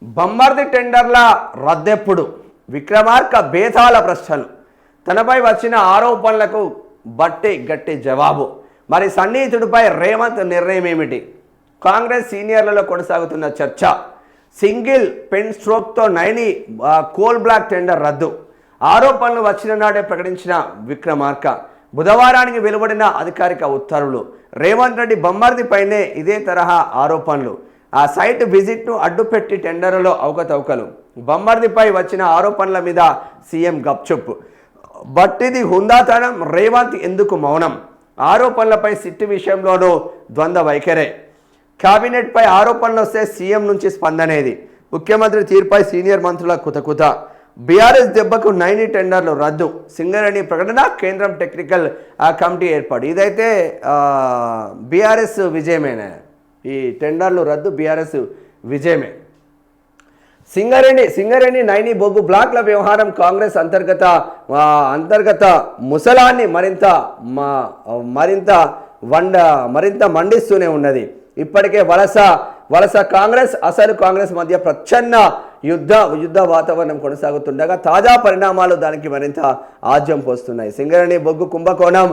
బొమ్మర్ది టెండర్ల రద్దెప్పుడు విక్రమార్క బేతాల ప్రశ్నలు తనపై వచ్చిన ఆరోపణలకు గట్టి జవాబు మరి సన్నిహితుడిపై రేవంత్ నిర్ణయం ఏమిటి కాంగ్రెస్ సీనియర్లలో కొనసాగుతున్న చర్చ సింగిల్ పెన్ స్ట్రోక్తో నైని కోల్ బ్లాక్ టెండర్ రద్దు ఆరోపణలు వచ్చిన నాడే ప్రకటించిన విక్రమార్క బుధవారానికి వెలువడిన అధికారిక ఉత్తర్వులు రేవంత్ రెడ్డి బొమ్మర్దిపైనే ఇదే తరహా ఆరోపణలు ఆ సైట్ విజిట్ను అడ్డుపెట్టి టెండర్లో అవకతవకలు బొమ్మర్దిపై వచ్చిన ఆరోపణల మీద సీఎం గప్చుప్ బట్టిది హుందాతనం రేవంత్ ఎందుకు మౌనం ఆరోపణలపై సిట్టు విషయంలోనూ ద్వంద్వ వైఖరే క్యాబినెట్పై ఆరోపణలు వస్తే సీఎం నుంచి స్పందనేది ముఖ్యమంత్రి తీర్పై సీనియర్ మంత్రుల కుతకుత బీఆర్ఎస్ దెబ్బకు 90 టెండర్లు రద్దు సింగరేణి ప్రకటన కేంద్రం టెక్నికల్ కమిటీ ఏర్పాటు ఇదైతే బీఆర్ఎస్ విజయమేనా ఈ టెండర్లు రద్దు బీఆర్ఎస్ విజయమే సింగరేణి నైని బొగ్గు బ్లాక్ల వ్యవహారం కాంగ్రెస్ అంతర్గత ముసలాన్ని మరింత మండిస్తూనే ఉన్నది ఇప్పటికే వలస కాంగ్రెస్ అసలు కాంగ్రెస్ మధ్య ప్రచ్ఛన్న యుద్ధ వాతావరణం కొనసాగుతుండగా తాజా పరిణామాలు దానికి మరింత ఆజ్యం పోస్తున్నాయి సింగరేణి బొగ్గు కుంభకోణం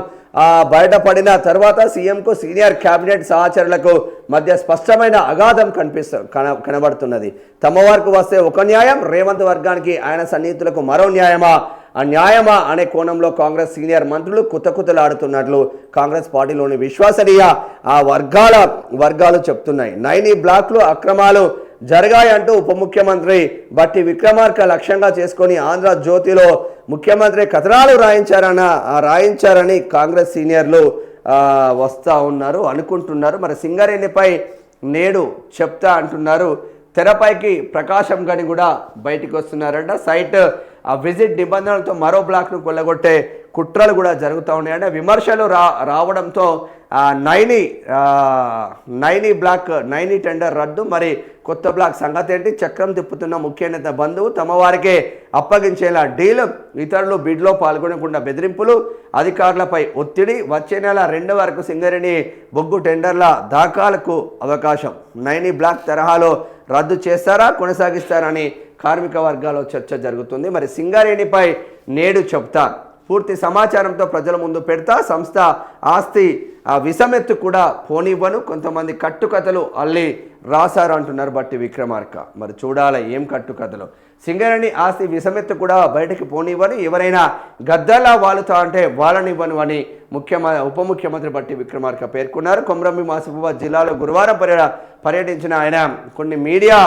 బయటపడిన తర్వాత సీఎంకు సీనియర్ క్యాబినెట్ సహచరులకు మధ్య స్పష్టమైన అగాధం కనబడుతున్నది తమ వరకు వస్తే ఒక న్యాయం రేవంత్ వర్గానికి ఆయన సన్నిహితులకు మరో న్యాయమా అనే కోణంలో కాంగ్రెస్ సీనియర్ మంత్రులు కుతకుతలాడుతున్నట్లు కాంగ్రెస్ పార్టీలోని విశ్వసనీయ వర్గాలు చెప్తున్నాయి నైని బ్లాక్లు అక్రమాలు జరిగాయంటూ ఉప ముఖ్యమంత్రి బట్టి విక్రమార్క లక్ష్యంగా చేసుకొని ఆంధ్ర జ్యోతిలో ముఖ్యమంత్రి కథనాలు రాయించారని కాంగ్రెస్ సీనియర్లు వస్తూ ఉన్నారు అనుకుంటున్నారు మరి సింగరేణిపై నేడు చెప్తా అంటున్నారు తెరపైకి ప్రకాశం గని కూడా బయటికి వస్తున్నారంట సైట్ ఆ విజిట్ నిబంధనలతో మరో బ్లాక్ను కొల్లగొట్టే కుట్రలు కూడా జరుగుతూ ఉన్నాయంటే విమర్శలు రావడంతో నైని టెండర్ రద్దు మరి కొత్త బ్లాక్ సంగతి ఏంటి చక్రం తిప్పుతున్న ముఖ్య నేత బంధువు తమ వారికే అప్పగించేలా డీల్ ఇతరులు బిడ్లో పాల్గొనకుండా బెదిరింపులు అధికారులపై ఒత్తిడి వచ్చే నెల 2 వరకు సింగరేణి బొగ్గు టెండర్ల దాఖలకు అవకాశం నైని బ్లాక్ తరహాలో రద్దు చేస్తారా కొనసాగిస్తారని కార్మిక వర్గాల్లో చర్చ జరుగుతుంది మరి సింగరేణిపై నేడు చెప్తా పూర్తి సమాచారంతో ప్రజల ముందు పెడతా సంస్థ ఆస్తి విషమెత్తు కూడా పోనివ్వను కొంతమంది కట్టుకథలు అల్లి రాశారు అంటున్నారు బట్టి విక్రమార్క మరి చూడాలి ఏం కట్టుకథలు సింగరేణి ఆస్తి విషమెత్తు కూడా బయటకు పోనివ్వను ఎవరైనా గద్దలా వాలుతా అంటే వాళ్ళనివ్వను అని ఉప ముఖ్యమంత్రి బట్టి విక్రమార్క పేర్కొన్నారు కొమరంభీం ఆసిఫాబాద్ జిల్లాలో గురువారం పర్యటించిన ఆయన కొన్ని మీడియా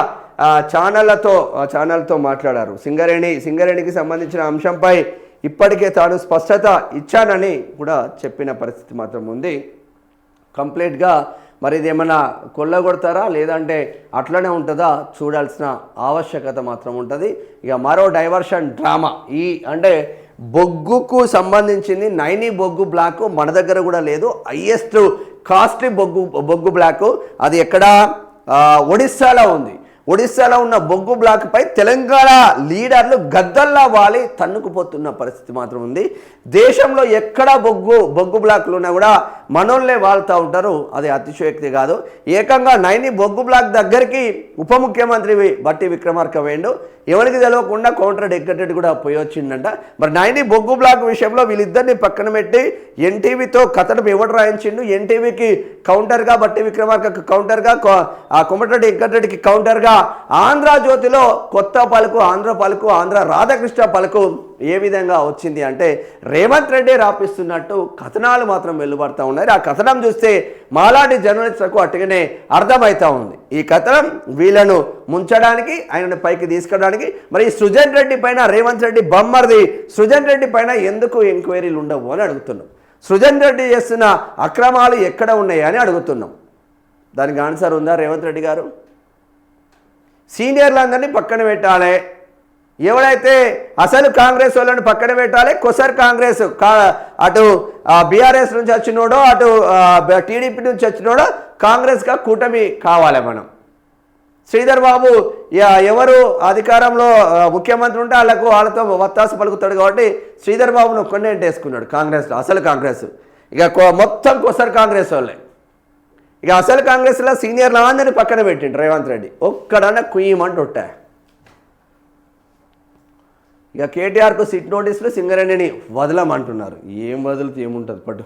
ఛానళ్లతో మాట్లాడారు సింగరేణికి సంబంధించిన అంశంపై ఇప్పటికే తాను స్పష్టత ఇచ్చానని కూడా చెప్పిన పరిస్థితి మాత్రం ఉంది కంప్లీట్గా మరి ఇది ఏమైనా కొల్లగొడతారా లేదంటే అట్లనే ఉంటుందా చూడాల్సిన ఆవశ్యకత మాత్రం ఉంటుంది ఇక మరో డైవర్షన్ డ్రామా అంటే బొగ్గుకు సంబంధించింది నైని బొగ్గు బ్లాక్ మన దగ్గర కూడా లేదు హైయెస్ట్ కాస్ట్లీ బొగ్గు బ్లాక్ అది ఎక్కడ ఒడిస్సాలో ఉంది ఒడిస్సాలో ఉన్న బొగ్గు బ్లాక్పై తెలంగాణ లీడర్లు గద్దల్లా వాలి తన్నుకుపోతున్న పరిస్థితి మాత్రం ఉంది దేశంలో ఎక్కడ బొగ్గు బ్లాక్లు ఉన్నా కూడా మనోళ్ళే వాళ్తూ ఉంటారు అది అతిశయోక్తి కాదు ఏకంగా నైని బొగ్గు బ్లాక్ దగ్గరికి ఉప ముఖ్యమంత్రి బట్టి విక్రమార్క వేయండు ఎవరికి తెలియకుండా కౌంటర్ డెక్కటెడ్ కూడా పోయి వచ్చిందంట మరి నైని బొగ్గు బ్లాక్ విషయంలో వీళ్ళిద్దరిని పక్కన పెట్టి ఎన్టీవీతో కథనం ఎవడు రాయించిండు ఎన్టీవీకి కౌంటర్గా బట్టి విక్రమార్కకు కౌంటర్గా ఆ కొమటిరెడ్డి వెంకటరెడ్డికి కౌంటర్గా ఆంధ్ర జ్యోతిలో కొత్త పలుకు ఆంధ్ర రాధాకృష్ణ పలుకు ఏ విధంగా వచ్చింది అంటే రేవంత్ రెడ్డి రాపిస్తున్నట్టు కథనాలు మాత్రం వెలువడుతూ ఉన్నాయి ఆ కథనం చూస్తే మాలాంటి జర్నలిస్టులకు అట్టుగానే అర్థమవుతూ ఉంది ఈ కథనం వీళ్ళను ముంచడానికి ఆయనను పైకి తీసుకురావడానికి మరి సృజన్ రెడ్డి పైన రేవంత్ రెడ్డి బొమ్మర్ది సృజన్ రెడ్డి పైన ఎందుకు ఎంక్వైరీలు ఉండవు అని అడుగుతున్నాం సృజన్ రెడ్డి చేస్తున్న అక్రమాలు ఎక్కడ ఉన్నాయి అని అడుగుతున్నాం దానికి ఆన్సర్ ఉందా రేవంత్ రెడ్డి గారు సీనియర్లందరినీ పక్కన పెట్టాలి ఎవడైతే అసలు కాంగ్రెస్ వాళ్ళని పక్కన పెట్టాలి కొసర్ కాంగ్రెస్ అటు బీఆర్ఎస్ నుంచి వచ్చినోడో అటు టీడీపీ నుంచి వచ్చినోడో కాంగ్రెస్గా కూటమి కావాలి మనం శ్రీధర్ బాబు ఎవరు అధికారంలో ముఖ్యమంత్రి ఉంటే వాళ్ళతో వత్తాసు పలుకుతాడు కాబట్టి శ్రీధర్ బాబును కొన్నేంటి వేసుకున్నాడు కాంగ్రెస్లో అసలు కాంగ్రెస్ ఇక మొత్తం కొసర్ కాంగ్రెస్ వాళ్ళే ఇక అసలు కాంగ్రెస్లో సీనియర్లు అందరినీ పక్కన పెట్టిండు రేవంత్ రెడ్డి, ఒక్కడన్నా కుయ్యమంటొట్టా. ఇక కేటీఆర్కు సిట్ నోటీసులు, సింగరేణిని వదలమంటున్నారు. ఏం వదులుతూ ఏముంటుంది పట్టు.